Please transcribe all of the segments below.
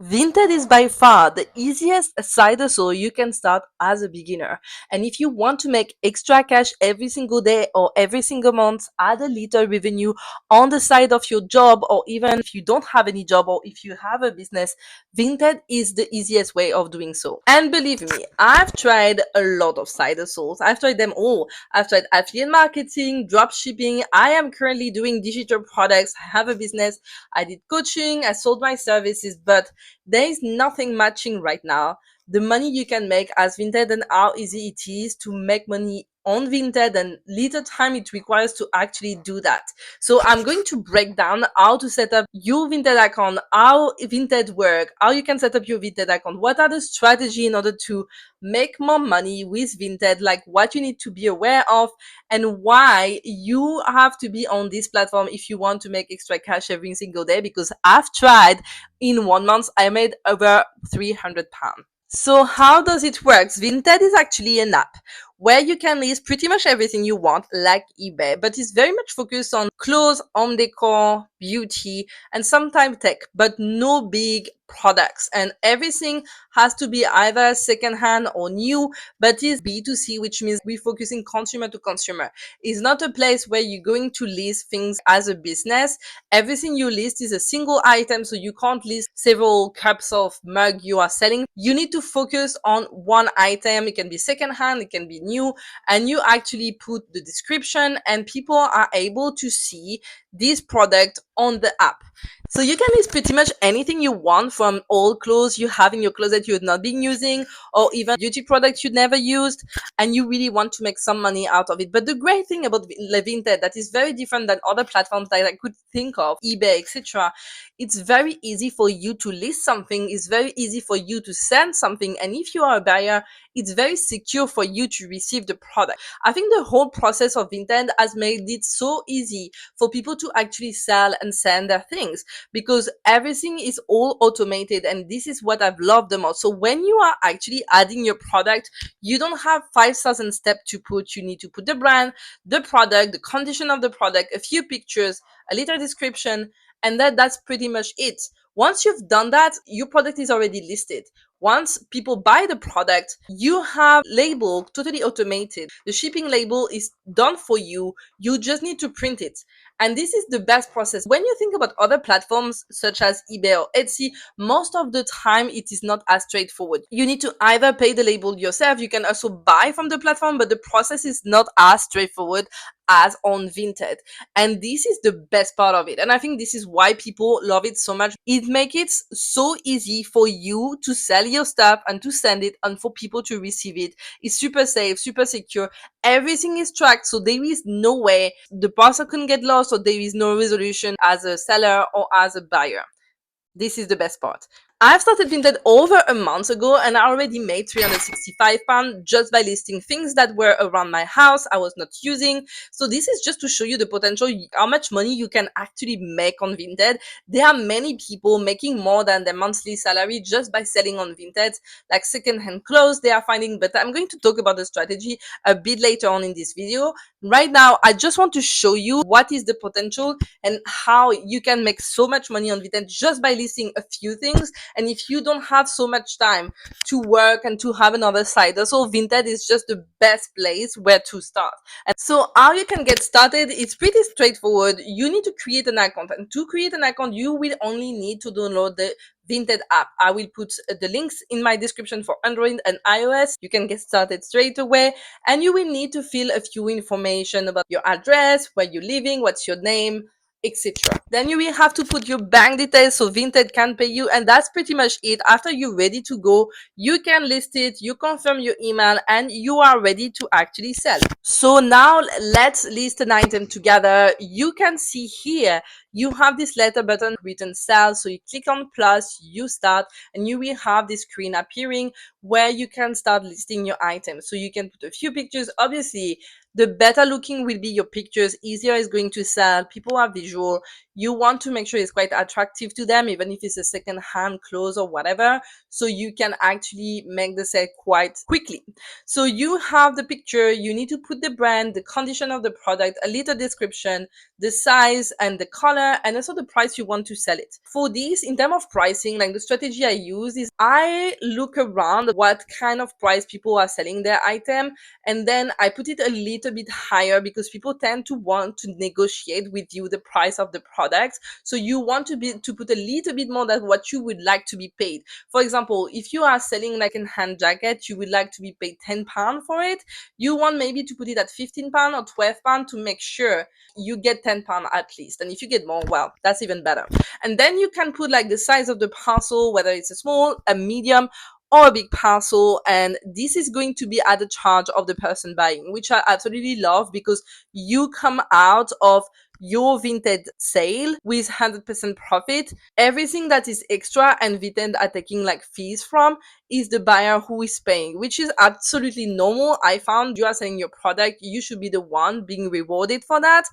Vinted is by far the easiest side hustle you can start as a beginner. And if you want to make extra cash every single day or every single month, add a little revenue on the side of your job, or even if you don't have any job or if you have a business, Vinted is the easiest way of doing so. And believe me, I've tried a lot of side hustles. I've tried them all. I've tried affiliate marketing, drop shipping. I am currently doing digital products. I have a business. I did coaching. I sold my services, but there is nothing matching right now. The money you can make as Vinted and how easy it is to make money on Vinted and little time it requires to actually do that. So I'm going to break down how to set up your Vinted account, how Vinted work, how you can set up your Vinted account, what are the strategy in order to make more money with Vinted, like what you need to be aware of and why you have to be on this platform if you want to make extra cash every single day, because I've tried. In 1 month I made over £300. So how does it work? Vinted is actually an app where you can list pretty much everything you want, like eBay, but it's very much focused on clothes, home decor, beauty, and sometimes tech, but no big products. And everything has to be either secondhand or new, but is B2C, which means we're focusing consumer to consumer. It's not a place where you're going to list things as a business. Everything you list is a single item, so you can't list several cups of mug you are selling. You need to focus on one item. It can be secondhand, it can be new, and you actually put the description, and people are able to see this product on the app. So you can list pretty much anything you want, from old clothes you have in your closet you've not been using, or even beauty products you never used, and you really want to make some money out of it. But the great thing about Vinted that is very different than other platforms that I could think of, eBay, etc., it's very easy for you to list something, it's very easy for you to send something, and if you are a buyer, it's very secure for you to receive the product. I think the whole process of Vinted has made it so easy for people to actually sell and send their things, because everything is all automated, and this is what I've loved the most. So when you are actually adding your product, you don't have 5,000 steps to put. You need to put the brand, the product, the condition of the product, a few pictures, a little description, and that's pretty much it. Once you've done that, your product is already listed. Once people buy the product, you have label totally automated. The shipping label is done for you. You just need to print it. And this is the best process. When you think about other platforms such as eBay or Etsy, most of the time it is not as straightforward. You need to either pay the label yourself, you can also buy from the platform, but the process is not as straightforward as on Vinted. And this is the best part of it. And I think this is why people love it so much. It makes it so easy for you to sell your stuff and to send it and for people to receive it. It's super safe, super secure. Everything is tracked, so there is no way the parcel can get lost, or there is no resolution as a seller or as a buyer. This is the best part. I've started Vinted over a month ago, and I already made £365 just by listing things that were around my house I was not using. So this is just to show you the potential, how much money you can actually make on Vinted. There are many people making more than their monthly salary just by selling on Vinted, like secondhand clothes they are finding. But I'm going to talk about the strategy a bit later on in this video. Right now, I just want to show you what is the potential and how you can make so much money on Vinted just by listing a few things. And if you don't have so much time to work and to have another side hustle, Vinted is just the best place where to start. And so how you can get started, it's pretty straightforward. You need to create an account, and to create an account, you will only need to download the Vinted app. I will put the links in my description for Android and iOS. You can get started straight away, and you will need to fill a few information about your address, where you're living, what's your name, etc. Then you will have to put your bank details so Vinted can pay you, and that's pretty much it. After you're ready to go, you can list it, you confirm your email, and you are ready to actually sell. So now let's list an item together. You can see here you have this letter button written sell, so you click on plus, you start, and you will have this screen appearing where you can start listing your items. So you can put a few pictures. Obviously, The better looking will be your pictures, easier is going to sell. People are visual. You want to make sure it's quite attractive to them, even if it's a second hand clothes or whatever, so you can actually make the sale quite quickly. So you have the picture, you need to put the brand, the condition of the product, a little description, the size and the color, and also the price you want to sell it. For this, in terms of pricing, like the strategy I use is I look around what kind of price people are selling their item, and then I put it a little bit higher because people tend to want to negotiate with you the price of the product. So you want to put a little bit more than what you would like to be paid. For example, if you are selling like a hand jacket, you would like to be paid £10 for it. You want maybe to put it at £15 or £12 to make sure you get £10 at least. And if you get more, well, that's even better. And then you can put like the size of the parcel, whether it's a small, a medium, or a big parcel, and this is going to be at the charge of the person buying, which I absolutely love because you come out of your Vinted sale with 100% profit. Everything that is extra and Vinted are taking like fees from is the buyer who is paying, which is absolutely normal. I found you are selling your product, you should be the one being rewarded for that,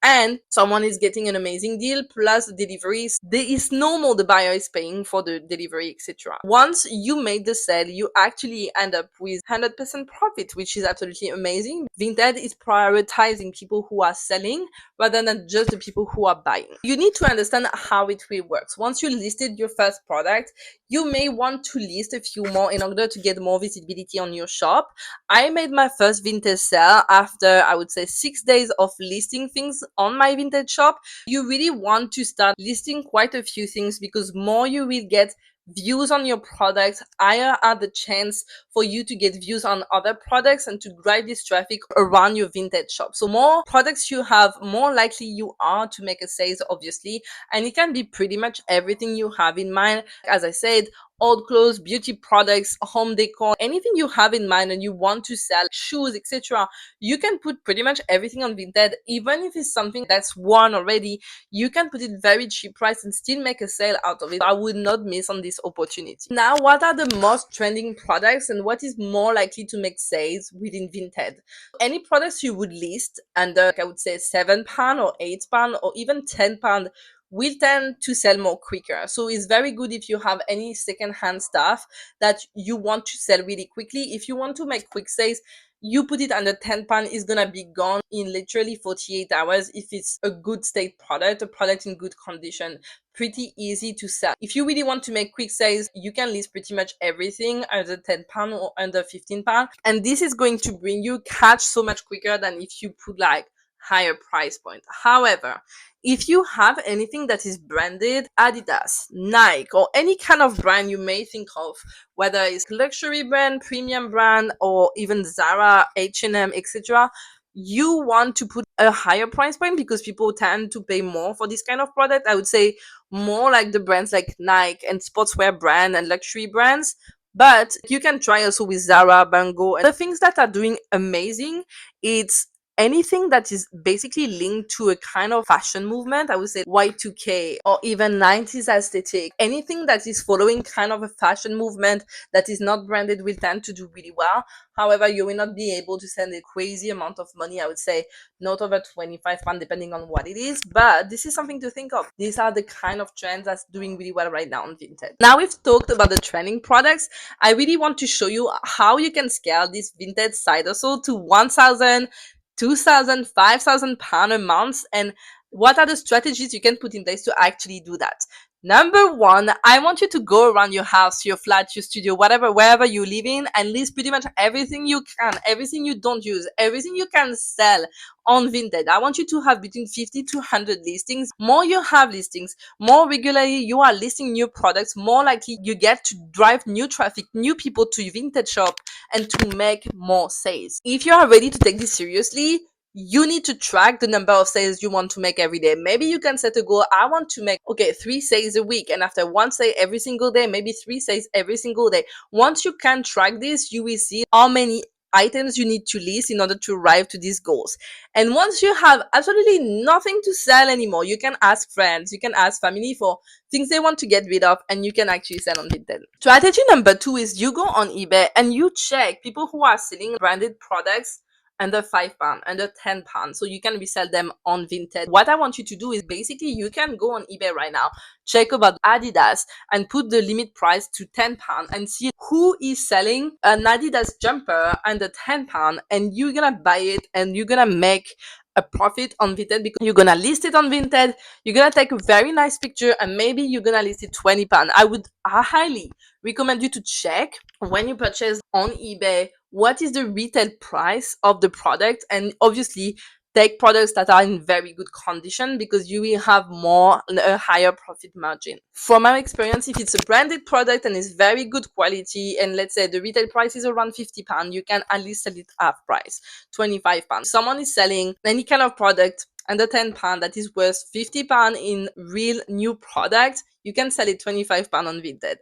and someone is getting an amazing deal plus the deliveries. There is normal the buyer is paying for the delivery, etc. Once you made the sale, you actually end up with 100% profit, which is absolutely amazing. Vinted is prioritizing people who are selling rather than just the people who are buying. You need to understand how it really works. Once you listed your first product, you may want to list a few more in order to get more visibility on your shop. I made my first Vinted sale after, I would say, 6 days of listing things on my Vinted shop. You really want to start listing quite a few things because more you will get views on your product, higher are the chance for you to get views on other products and to drive this traffic around your Vinted shop. So more products you have, more likely you are to make a sales, obviously, and it can be pretty much everything you have in mind. As I said, old clothes, beauty products, home decor, anything you have in mind and you want to sell, shoes, etc. You can put pretty much everything on Vinted. Even if it's something that's worn already, you can put it very cheap price and still make a sale out of it. I would not miss on this opportunity. Now, what are the most trending products and what is more likely to make sales within Vinted? Any products you would list under, like I would say, £7 or £8 or even £10 will tend to sell more quicker. So it's very good if you have any second-hand stuff that you want to sell really quickly. If you want to make quick sales, you put it under £10, is gonna be gone in literally 48 hours if it's a good state product, a product in good condition. Pretty easy to sell. If you really want to make quick sales, you can list pretty much everything under £10 or under £15, and this is going to bring you cash so much quicker than if you put like higher price point. However, if you have anything that is branded Adidas, Nike, or any kind of brand you may think of, whether it's luxury brand, premium brand, or even Zara, H&M, etc., you want to put a higher price point because people tend to pay more for this kind of product. I would say more like the brands like Nike and sportswear brand and luxury brands. But you can try also with Zara, Bango, and the things that are doing amazing. It's anything that is basically linked to a kind of fashion movement. I would say Y2K or even 90s aesthetic. Anything that is following kind of a fashion movement that is not branded will tend to do really well. However, you will not be able to send a crazy amount of money. I would say not over £25 depending on what it is, but this is something to think of. These are the kind of trends that's doing really well right now on Vinted. Now we've talked about the trending products. I really want to show you how you can scale this Vinted side hustle to 1,000, 2,000, £5,000 a month, and what are the strategies you can put in place to actually do that. Number one, I want you to go around your house, your flat, your studio, whatever, wherever you live in, and list pretty much everything you can, everything you don't use, everything you can sell on Vinted. I want you to have between 50 to 100 listings. More you have listings, more regularly you are listing new products, more likely you get to drive new traffic, new people to your Vinted shop and to make more sales. If you are ready to take this seriously, you need to track the number of sales you want to make every day. Maybe you can set a goal. I want to make, 3 sales a week. And after one sale every single day, maybe 3 sales every single day. Once you can track this, you will see how many items you need to list in order to arrive to these goals. And once you have absolutely nothing to sell anymore, you can ask friends, you can ask family for things they want to get rid of, and you can actually sell on Vinted. Strategy number 2 is you go on eBay and you check people who are selling branded products under £5, under £10. So you can resell them on Vinted. What I want you to do is basically you can go on eBay right now, check about Adidas, and put the limit price to £10 and see who is selling an Adidas jumper under £10, and you're gonna buy it and you're gonna make a profit on Vinted because you're gonna list it on Vinted. You're gonna take a very nice picture and maybe you're gonna list it £20. I highly recommend you to check when you purchase on eBay what is the retail price of the product, and obviously take products that are in very good condition because you will have a higher profit margin. From my experience, if it's a branded product and it's very good quality, and let's say the retail price is around £50, you can at least sell it half price, £25. Someone is selling any kind of product under £10 that is worth £50 in real new product, you can sell it £25 on Vinted,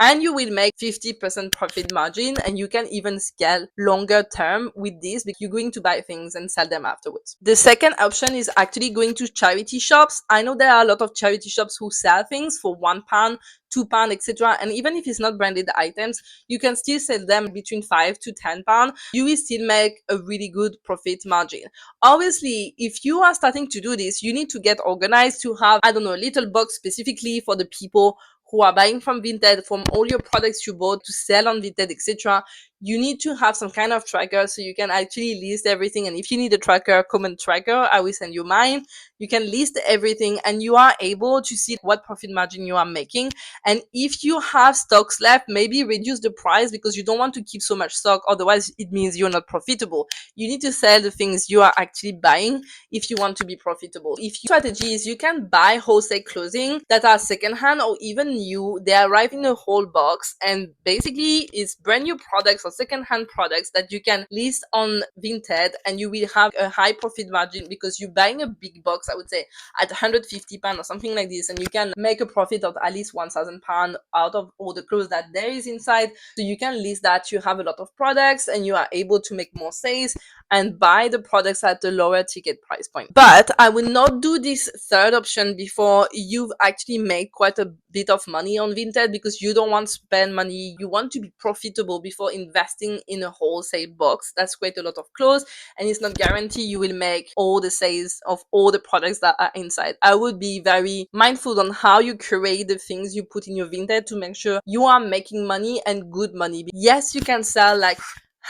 and you will make 50% profit margin, and you can even scale longer term with this because you're going to buy things and sell them afterwards. The second option is actually going to charity shops. I know there are a lot of charity shops who sell things for £1, £2, etc. And even if it's not branded items, you can still sell them between £5 to £10. You will still make a really good profit margin. Obviously, if you are starting to do this, you need to get organized to have, I don't know, a little box specifically for the people who are buying from Vinted, from all your products you bought to sell on Vinted, etc. You need to have some kind of tracker so you can actually list everything. And if you need a tracker, comment tracker, I will send you mine. You can list everything and you are able to see what profit margin you are making. And if you have stocks left, maybe reduce the price because you don't want to keep so much stock. Otherwise, it means you're not profitable. You need to sell the things you are actually buying if you want to be profitable. If your strategy is you can buy wholesale clothing that are secondhand or even new, they arrive in a whole box, and basically it's brand new products or secondhand products that you can list on Vinted, and you will have a high profit margin because you're buying a big box, I would say at £150 or something like this, and you can make a profit of at least £1,000 out of all the clothes that there is inside. So you can list that you have a lot of products and you are able to make more sales and buy the products at a lower ticket price point. But I will not do this third option before you've actually made quite a bit of money on Vinted, because you don't want to spend money. You want to be profitable before investing in a wholesale box. That's quite a lot of clothes, and it's not guaranteed you will make all the sales of all the products that are inside. I would be very mindful on how you curate the things you put in your Vinted to make sure you are making money and good money. Yes, you can sell like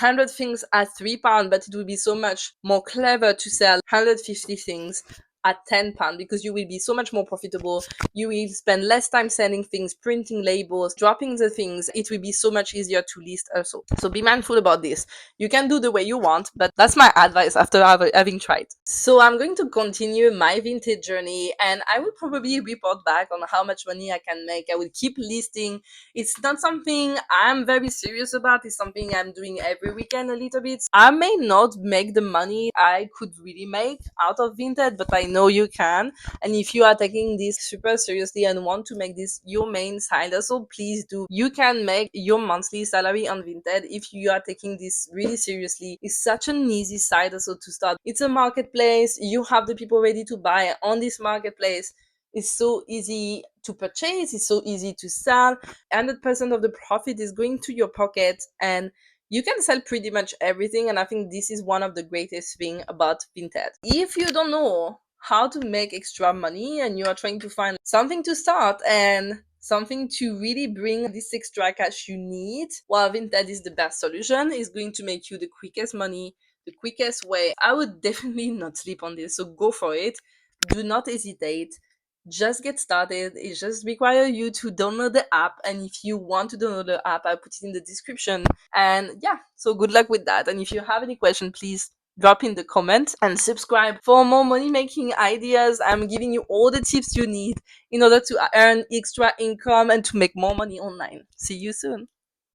100 things at £3, but it would be so much more clever to sell 150 things at £10 because you will be so much more profitable. You will spend less time selling things, printing labels, dropping the things. It will be so much easier to list also. So be mindful about this. You can do the way you want, but that's my advice after having tried. So I'm going to continue my Vinted journey, and I will probably report back on how much money I can make. I will keep listing. It's not something I'm very serious about. It's something I'm doing every weekend a little bit. I may not make the money I could really make out of Vinted, but I know you can. And if you are taking this super seriously and want to make this your main side hustle, please do. You can make your monthly salary on Vinted if you are taking this really seriously. It's such an easy side hustle to start. It's a marketplace. You have the people ready to buy on this marketplace. It's so easy to purchase. It's so easy to sell. 100% of the profit is going to your pocket, and you can sell pretty much everything. And I think this is one of the greatest thing about Vinted. If you don't know how to make extra money and you are trying to find something to start and something to really bring this extra cash you need, well, Vinted is the best solution. It's going to make you the quickest money, the quickest way. I would definitely not sleep on this. So go for it. Do not hesitate. Just get started. It just requires you to download the app, and if you want to download the app, I'll put it in the description. And yeah, so good luck with that. And if you have any question, please drop in the comments and subscribe for more money making ideas. I'm giving you all the tips you need in order to earn extra income and to make more money online. See you soon.